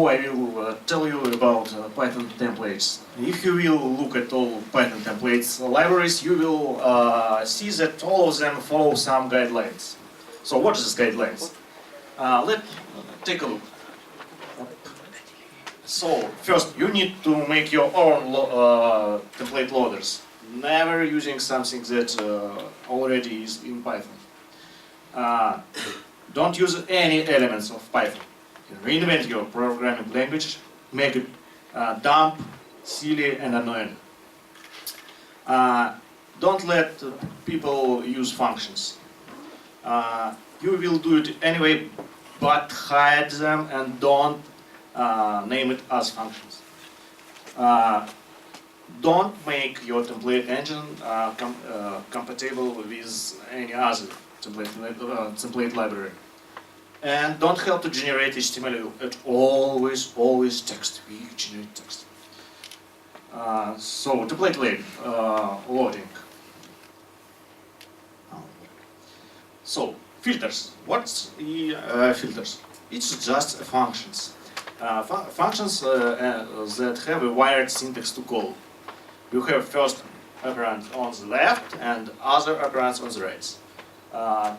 I will tell you about Python templates. If you will look at all Python templates libraries, you will see that all of them follow some guidelines. So what is these guidelines? Let's take a look. So first, you need to make your own template loaders, never using something that already is in Python. Don't use any elements of Python. Reinvent your programming language, make it dumb, silly, and annoying. Don't let people use functions. You will do it anyway, but hide them and don't name it as functions. Don't make your template engine compatible with any other template library. And don't help to generate HTML at always text. We generate text. So template loading. So filters. What's filters? It's just functions. Functions that have a wired syntax to call. You have first operand on the left and other operands on the right.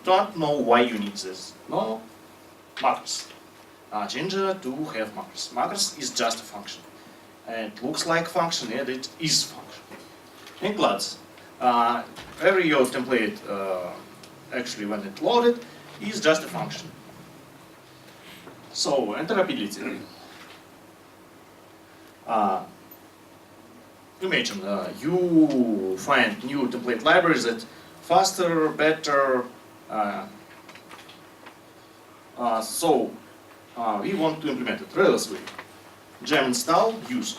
Don't know why you need this. No. Markers. Ginger do have markers. Markers is just a function. And it looks like function and it is function. Includes. Every your template, actually when it loaded, is just a function. So, interoperability. Imagine you find new template libraries that faster, better. We want to implement it Rails way. Gem install, use.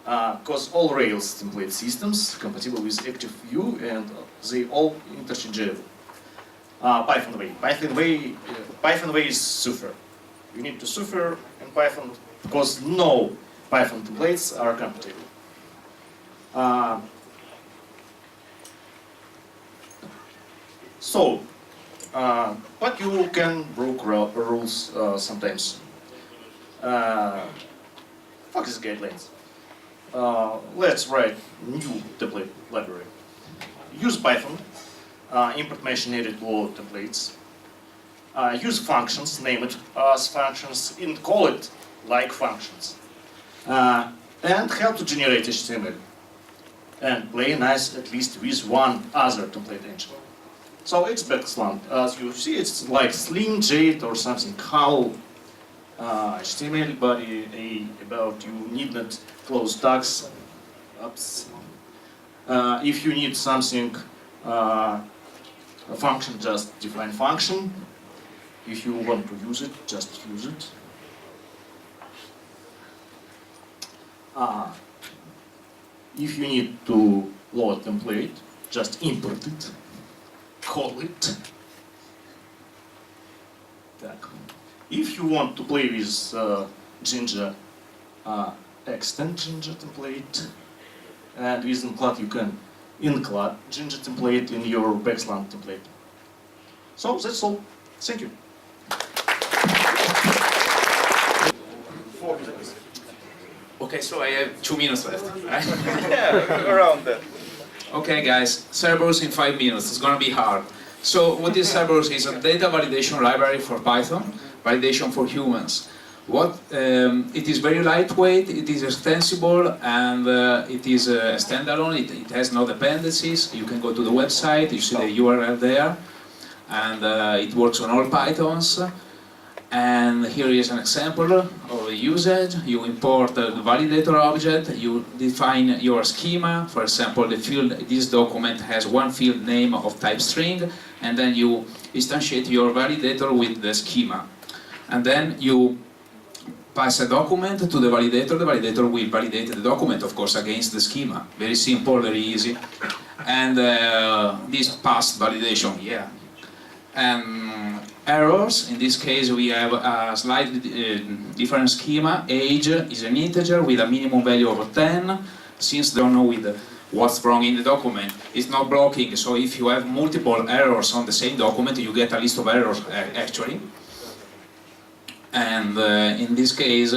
Because all Rails template systems compatible with ActiveView and they all interchangeable. Python way. Python way is super. You need to suffer in Python because no Python templates are compatible. But you can break rules sometimes. Fuck these guidelines. Let's write new template library. Use Python. Import machine-edit load templates. Use functions, name it as functions, and call it like functions. And help to generate HTML. And play nice at least with one other template engine. So it's background. As you see, it's like Slim, Jade, or something. How HTML body about you need not close tags. Oops. If you need something, a function, just define function. If you want to use it, just use it. If you need to load template, just import it. Call it. If you want to play with Ginger, extend Ginger template, and with include you can include Ginger template in your background template. So that's all. Thank you. 4 minutes. Okay, so I have 2 minutes left, right? Yeah, around that. Okay, guys, Cerberus in 5 minutes. It's gonna be hard. So what is Cerberus? Is a data validation library for Python, validation for humans. It is very lightweight, it is extensible, and it is standalone. It has no dependencies. You can go to the website, you see the URL there, and it works on all Pythons. And here is an example of the usage. You import the validator object, you define your schema. For example, the field, this document has one field name of type string, and then you instantiate your validator with the schema. And then you pass a document to the validator will validate the document, of course, against the schema. Very simple, very easy. And this passed validation, yeah. And errors, in this case we have a slightly different schema. Age is an integer with a minimum value of 10. Since they don't know what's wrong in the document, it's not blocking, so if you have multiple errors on the same document, you get a list of errors actually. And in this case,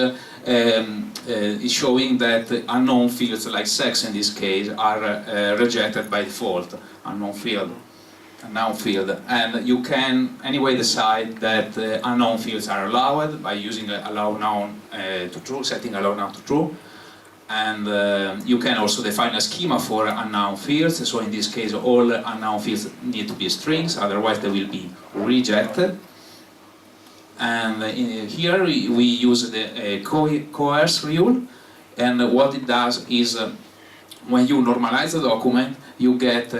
it's showing that unknown fields like sex in this case are rejected by default, unknown field. And you can anyway decide that unknown fields are allowed by using allow known to true, setting allow known to true. And you can also define a schema for unknown fields. So in this case, all unknown fields need to be strings, otherwise they will be rejected. And here we use the coerce rule, and what it does is when you normalize the document, you get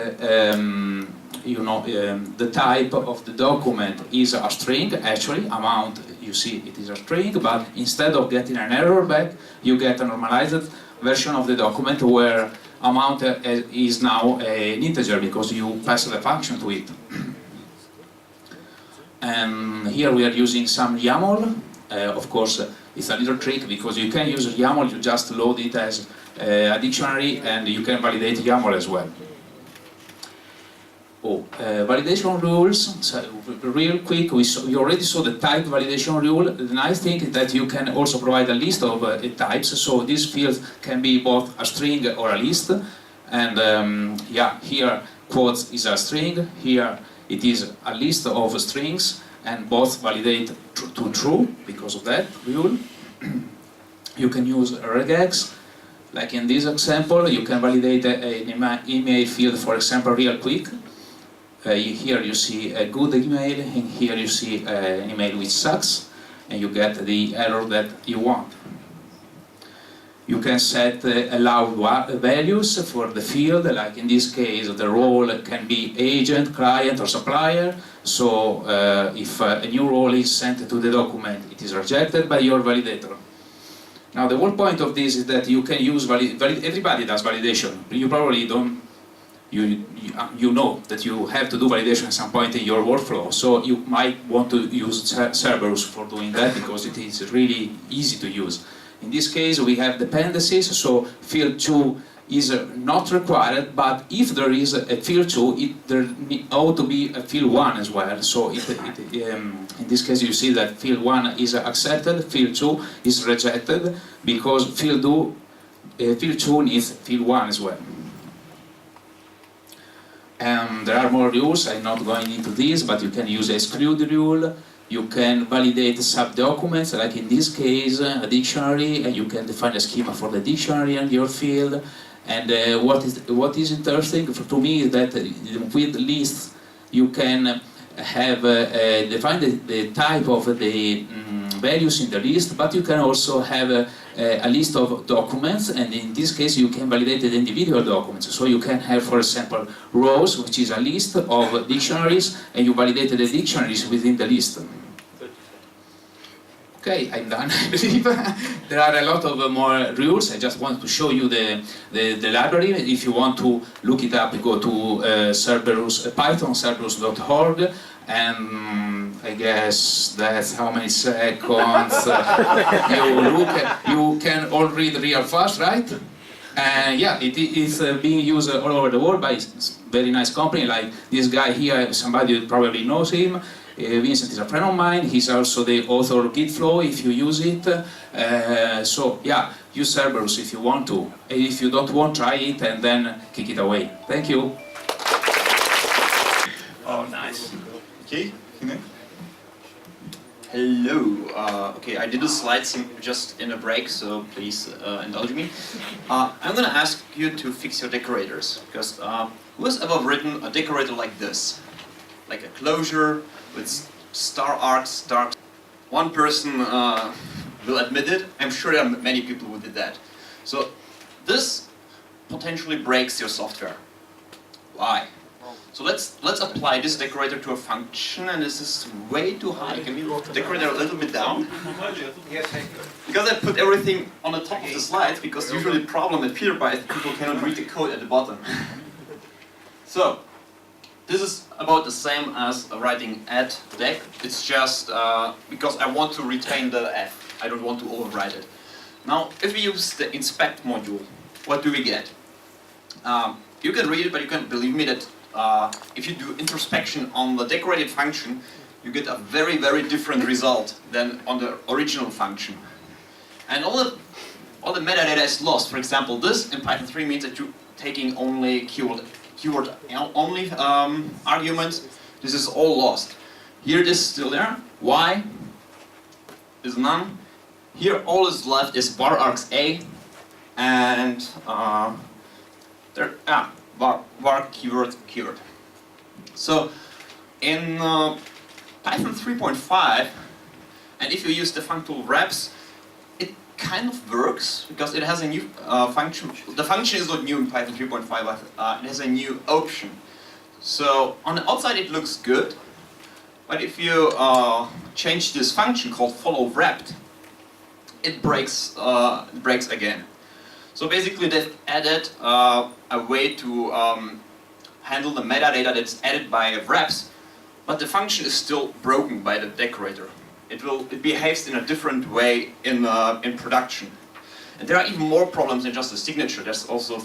the type of the document is a string. Actually, amount, you see it is a string, but instead of getting an error back, you get a normalized version of the document where amount is now an integer because you pass the function to it. And here we are using some YAML. Of course, it's a little trick because you can use YAML, you just load it as a dictionary and you can validate YAML as well. Validation rules, so real quick, we already saw the type validation rule. The nice thing is that you can also provide a list of types, so these fields can be both a string or a list. And yeah, here quotes is a string, here it is a list of strings, and both validate to true because of that rule. You can use regex, like in this example, you can validate an email field, for example, real quick. Here you see a good email, and here you see an email which sucks, and you get the error that you want. You can set allowed values for the field, like in this case the role can be agent, client or supplier. So if a new role is sent to the document, it is rejected by your validator. Now the whole point of this is that you can use everybody does validation. You probably don't. You know that you have to do validation at some point in your workflow, so you might want to use Cerberus for doing that because it is really easy to use. In this case we have dependencies, so field 2 is not required, but if there is a field 2, there ought to be a field 1 as well. So in this case you see that field 1 is accepted, field 2 is rejected, because field 2 needs field 1 as well. There are more rules, I'm not going into this, but you can use exclude rule, you can validate sub-documents, like in this case, a dictionary, and you can define a schema for the dictionary and your field. And what is interesting to me is that with lists, you can have define the type of the values in the list, but you can also have a list of documents, and in this case you can validate the individual documents. So you can have, for example, rows, which is a list of dictionaries, and you validate the dictionaries within the list. Okay, I'm done, I believe. There are a lot of more rules. I just want to show you the library. If you want to look it up, go to Cerberus, Python cerberus.org, and I guess that's how many seconds you can all read real fast, right? And yeah, it is being used all over the world by a very nice company, like this guy here, somebody probably knows him. Vincent is a friend of mine, he's also the author of Gitflow if you use it. So yeah, use Cerberus if you want to. If you don't want, try it and then kick it away. Thank you. Oh, nice. Okay, Hello. Okay, I did a slide just in a break, so please indulge me. I'm gonna ask you to fix your decorators, because who has ever written a decorator like this? Like a closure with star arcs, dark. One person will admit it. I'm sure there are many people who did that. So this potentially breaks your software. Why? So let's apply this decorator to a function, and this is way too high. Can we decorate it a little bit down? Yes, Because I put everything on the top of the slides, because usually the problem at PiterPy is people cannot read the code at the bottom. So this is about the same as writing add deck. It's just because I want to retain the f. I don't want to overwrite it. Now, if we use the inspect module, what do we get? You can read it, but you can believe me that if you do introspection on the decorated function, you get a very, very different result than on the original function. And all the metadata is lost. For example, this in Python 3 means that you're taking only keyword only arguments. This is all lost. Here it is still there. Y is none. Here all is left is var args A and var keyword. So in Python 3.5, and if you use the functional wraps, it kind of works because it has a new function. The function is not new in Python 3.5, but it has a new option. So on the outside it looks good, but if you change this function called follow wrapped, it breaks again. So basically they've added a way to handle the metadata that's added by wraps, but the function is still broken by the decorator. It behaves in a different way in production. And there are even more problems than just the signature. There's also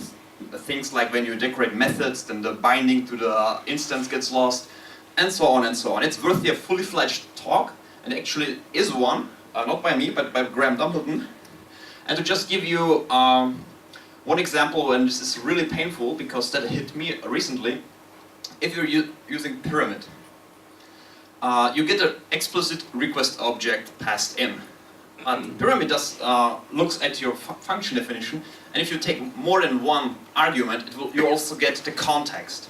things like when you decorate methods, then the binding to the instance gets lost, and so on and so on. It's worthy of fully fledged talk, and actually is one, not by me, but by Graham Dumpleton. And to just give you one example, and this is really painful because that hit me recently. If you're using pyramid, you get an explicit request object passed in. Pyramid looks at your function definition, and if you take more than one argument, you also get the context.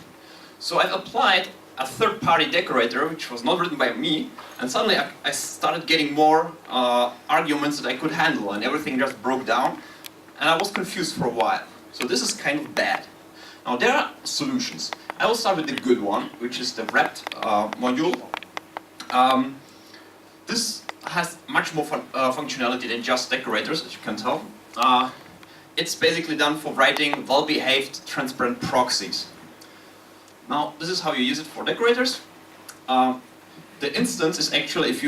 So I've applied a third-party decorator, which was not written by me, and suddenly I started getting more arguments that I could handle, and everything just broke down, and I was confused for a while. So this is kind of bad. Now there are solutions. I will start with the good one, which is the wrapped module. This has much more functionality than just decorators, as you can tell. It's basically done for writing well-behaved, transparent proxies. Now, this is how you use it for decorators. The instance is actually, if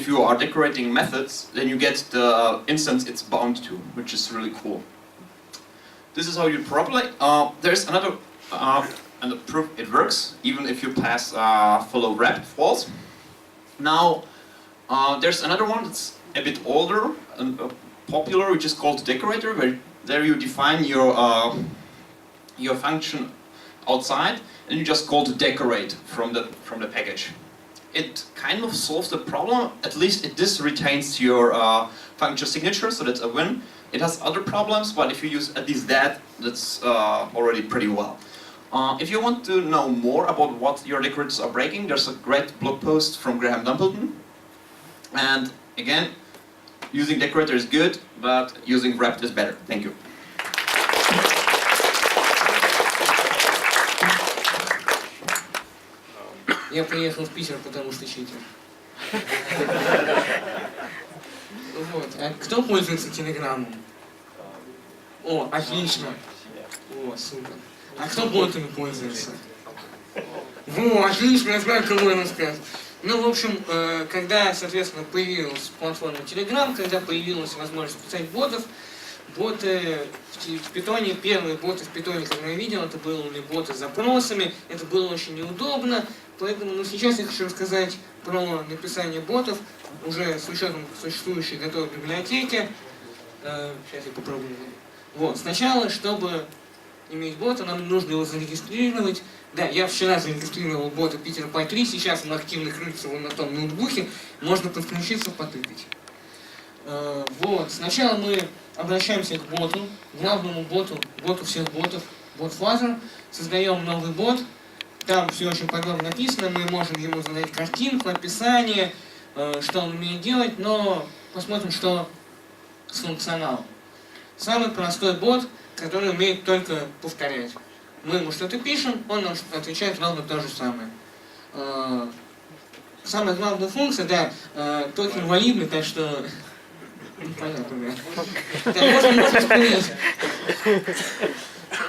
you are decorating methods, then you get the instance it's bound to, which is really cool. This is how you properly. There's another, and the proof it works, even if you pass follow wrapped false. Now, there's another one that's a bit older and popular, which is called decorator, where there you define your function outside, and you just call to decorate from the package. It kind of solves the problem. At least this retains your function signature, so that's a win. It has other problems, but if you use at least that's already pretty well. If you want to know more about what your decorators are breaking, there's a great blog post from Graham Dumpleton. And again, using decorator is good, but using wrapped is better. Thank you. Я приехал в Питер, потому что читер. Вот. А кто пользуется телеграммом? О, отлично. О, супер. А кто ботами пользуется? Во, отлично, я знаю, кого я рассказать. Ну, в общем, когда, соответственно, появилась платформа Telegram, когда появилась возможность писать ботов, боты в питоне, первые боты в питоне, которые я видел, это были боты с запросами, это было очень неудобно, поэтому сейчас я хочу рассказать про написание ботов, уже с учетом существующей готовой библиотеки. Сейчас я попробую. Вот, сначала, чтобы иметь бота, нам нужно его зарегистрировать. Да, я вчера зарегистрировал бота PiterPy 3, сейчас он активно крутится на том ноутбуке, можно подключиться, потыкать. Вот, сначала мы обращаемся к боту, главному боту всех ботов, бот-фазер, создаем новый бот, там все очень подробно написано, мы можем ему задать картинку, описание, что он умеет делать, но посмотрим, что с функционалом. Самый простой бот, который умеет только повторять. Мы ему что-то пишем, он нам отвечает ровно то же самое. Самая главная функция, да, токен валидный, так что... Понятно, да. Да, можно вспомнить.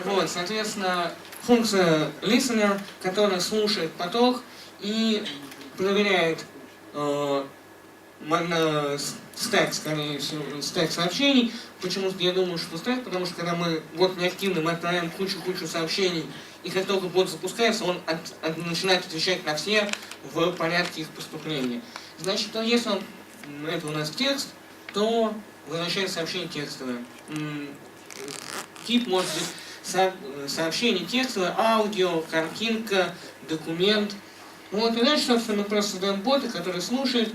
Вот, соответственно, функция listener, которая слушает поток и проверяет, стек, скорее всего, стек сообщений. Почему я думаю, что стек? Потому что когда мы бот неактивный, мы отправляем кучу сообщений, и как только бот запускается, он начинает отвечать на все в порядке их поступления. Значит, то если это у нас текст, то возвращает сообщение текстовое. Тип может быть сообщение текстовое, аудио, картинка, документ. Вот, и дальше, собственно, мы просто создаем бота, который слушает.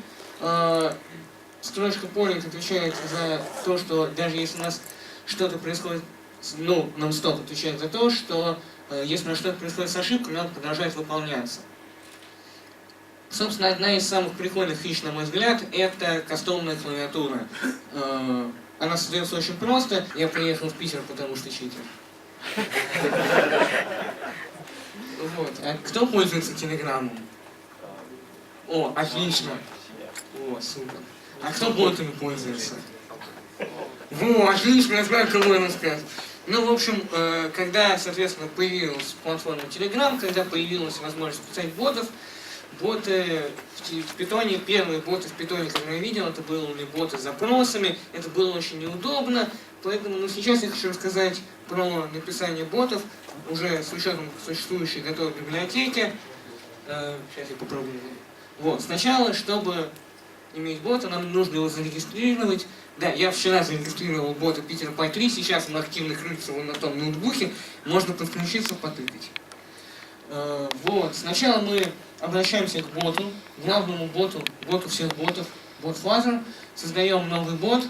Строчка полинг отвечает за то, что даже если у нас что-то происходит, non-stop отвечает за то, что если у нас что-то происходит с ошибкой, он продолжает выполняться. Собственно, одна из самых прикольных фич, на мой взгляд, это кастомная клавиатура. Она создается очень просто. Я приехал в Питер, потому что читер. Вот. А кто пользуется телеграммом? О, отлично. О, супер. А кто ботами пользуется? Во, отлично, я знаю, кого ему сказать. Ну, в общем, когда, соответственно, появилась платформа Telegram, когда появилась возможность писать ботов, боты в питоне, первые боты в питоне, которые я видел, это были боты с запросами, это было очень неудобно, поэтому сейчас я хочу рассказать про написание ботов, уже с учетом существующей готовой библиотеки. Сейчас я попробую. Вот, сначала, чтобы иметь бота, нам нужно его зарегистрировать. Да, я вчера зарегистрировал бота PiterPy 3, сейчас он активно крутится на том ноутбуке, можно подключиться, потыкать. Вот, сначала мы обращаемся к боту, главному боту всех ботов, бот-фазер, создаем новый бот,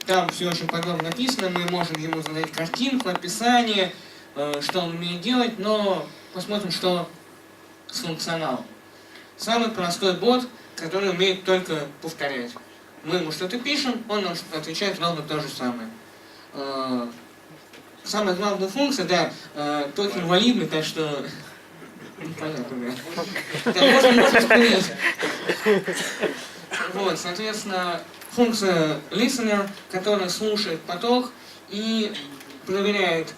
там все очень подробно написано, мы можем ему задать картинку, описание, что он умеет делать, но посмотрим, что с функционалом. Самый простой бот, который умеет только повторять. Мы ему что-то пишем, он нам отвечает ровно то же самое. Самая главная функция, да, токен валидный, так что... Понятно, да. Да, можно вспомнить. Вот, соответственно, функция listener, которая слушает поток и проверяет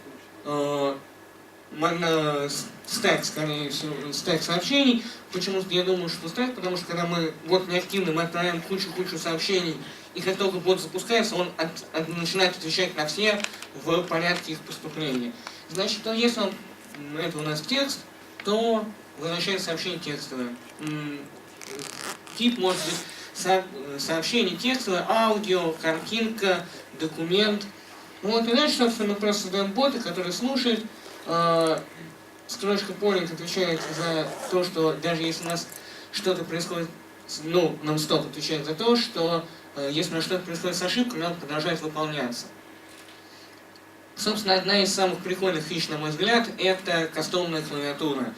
стек, скорее всего, стек сообщений. Почему я думаю, что стек? Потому что когда мы бот неактивный, мы отправляем кучу сообщений, и как только бот запускается, он начинает отвечать на все в порядке их поступления. Значит, то если это у нас текст, то возвращает сообщение текстовое. Тип может быть сообщение текстовое, аудио, картинка, документ. Вот, и дальше, собственно, мы просто создаем бота, который слушает. Строчка полинг отвечает за то, что даже если у нас что-то происходит, non-stop отвечает за то, что если у нас что-то происходит с ошибкой, он продолжает выполняться. Собственно, одна из самых прикольных фич, на мой взгляд, это кастомная клавиатура.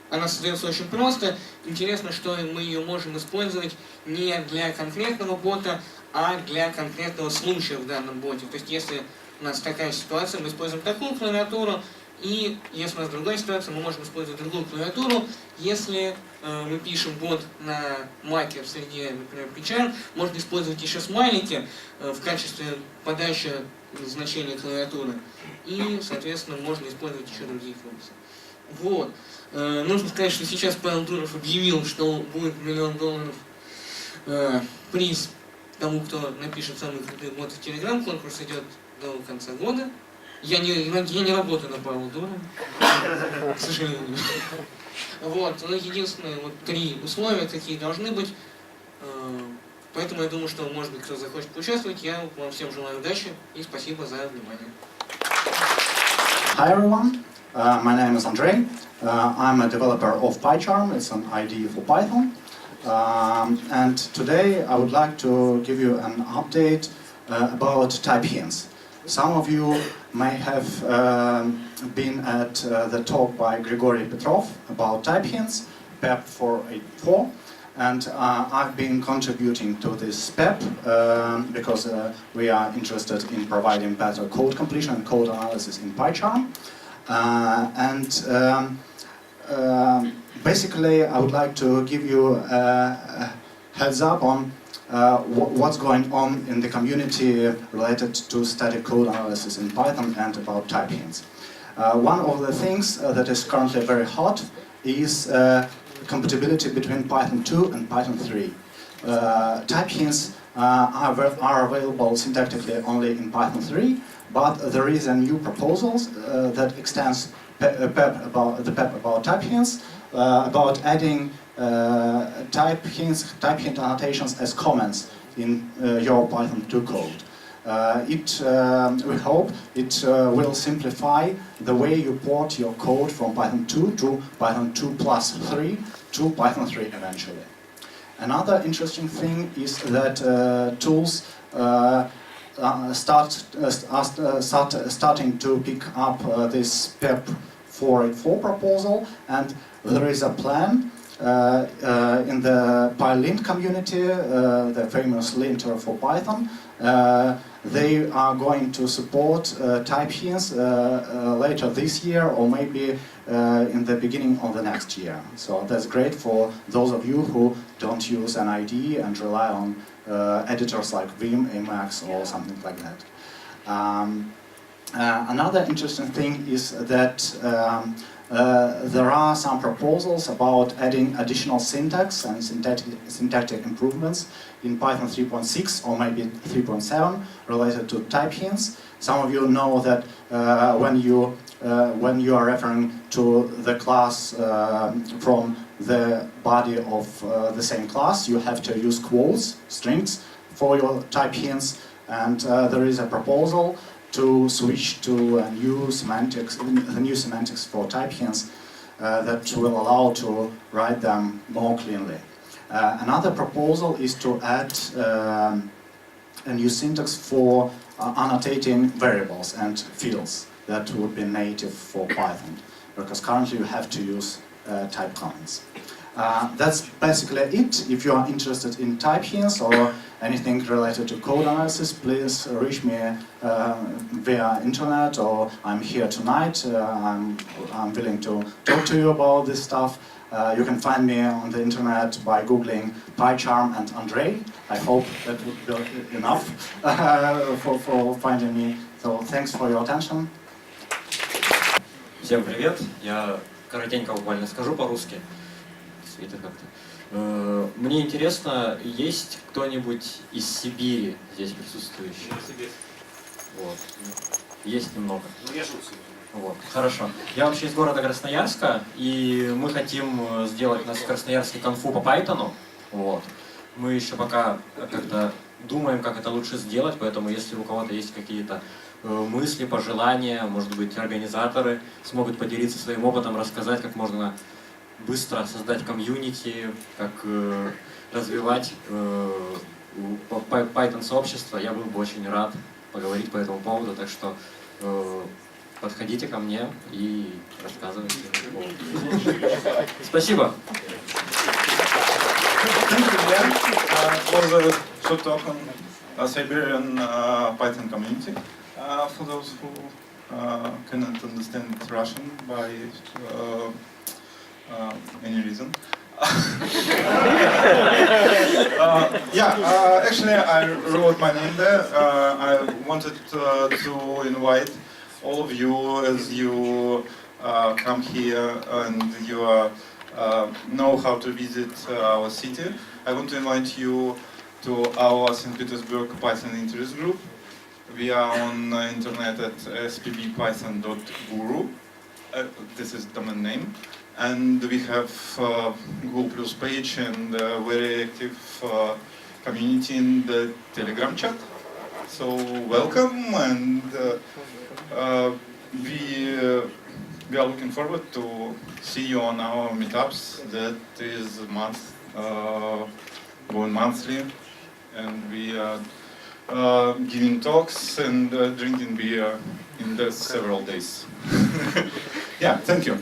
Она создается очень просто. Интересно, что мы ее можем использовать не для конкретного бота, а для конкретного случая в данном боте. То есть, если у нас такая ситуация, мы используем такую клавиатуру, и если у нас другая ситуация, мы можем использовать другую клавиатуру. Если мы пишем бот на маке в среде, например, PyCharm, можно использовать еще смайлики в качестве подачи значения клавиатуры. И, соответственно, можно использовать еще другие функции. Вот. Нужно сказать, что сейчас Павел Дуров объявил, что будет $1 000 000 приз тому, кто напишет самые крутые боты в Telegram. Конкурс идет до конца года. Я не работаю на Павла Дурова, к сожалению. Вот. Но единственные 3 условия такие должны быть. Поэтому я думаю, что, может быть, кто захочет поучаствовать. Я вам всем желаю удачи и спасибо за внимание. Hi everyone, my name is Andrei. I'm a developer of PyCharm. It's an IDE for Python. And today I would like to give you an update about type hints. Some of you may have been at the talk by Grigory Petrov about type hints, PEP 484. And I've been contributing to this PEP because we are interested in providing better code completion and code analysis in PyCharm. Basically, I would like to give you a heads up on what's going on in the community related to static code analysis in Python and about type hints. One of the things that is currently very hot is compatibility between Python 2 and Python 3. type hints are available syntactically only in Python 3, but there is a new proposal that extends PEP about type hints, about adding type hint annotations as comments in your Python 2 code. We hope it will simplify the way you port your code from Python 2 to Python 2+3 to Python 3 eventually. Another interesting thing is that tools are starting to pick up this PEP 484 proposal, and there is a plan in the PyLint community, the famous linter for Python. They are going to support type hints later this year or maybe in the beginning of the next year. So that's great for those of you who don't use an IDE and rely on editors like Vim, Emacs or something like that. Another interesting thing is that there are some proposals about adding additional syntax and syntactic improvements in Python 3.6 or maybe 3.7 related to type hints. Some of you know that when you are referring to the class from the body of the same class, you have to use quotes, strings, for your type hints, and there is a proposal to switch to new semantics for type hints that will allow to write them more cleanly. Another proposal is to add a new syntax for annotating variables and fields that would be native for Python, because currently you have to use type comments. That's basically it. If you are interested in type hints or anything related to code analysis, please reach me via internet, or I'm here tonight. I'm willing to talk to you about this stuff. You can find me on the internet by googling PyCharm and Andrei. I hope that would be enough for finding me. So thanks for your attention. Всем привет. Я коротенько буквально скажу по-русски. Света как-то. Мне интересно, есть кто-нибудь из Сибири здесь присутствующий? Вот. Есть немного. Вот. Хорошо. Я вообще из города Красноярска, и мы хотим сделать у нас в Красноярске конфу по Python. Вот. Мы еще пока как-то думаем, как это лучше сделать, поэтому если у кого-то есть какие-то мысли, пожелания, может быть, организаторы смогут поделиться своим опытом, рассказать, как можно быстро создать комьюнити, как развивать Python-сообщество, я был бы очень рад поговорить по этому поводу, так что подходите ко мне и рассказывайте. Спасибо! Thank you, Dan, for the short talk on Siberian Python community. For those who cannot understand Russian by any reason. Actually, I wrote my name there. I wanted to invite all of you as you come here and you know how to visit our city. I want to invite you to our St. Petersburg Python interest group. We are on internet at spbpython.guru. This is domain name. And we have Google Plus page and a very active community in the Telegram chat. So welcome, and we are looking forward to see you on our meetups. That is going monthly, and we are giving talks and drinking beer in the several days. Yeah, thank you.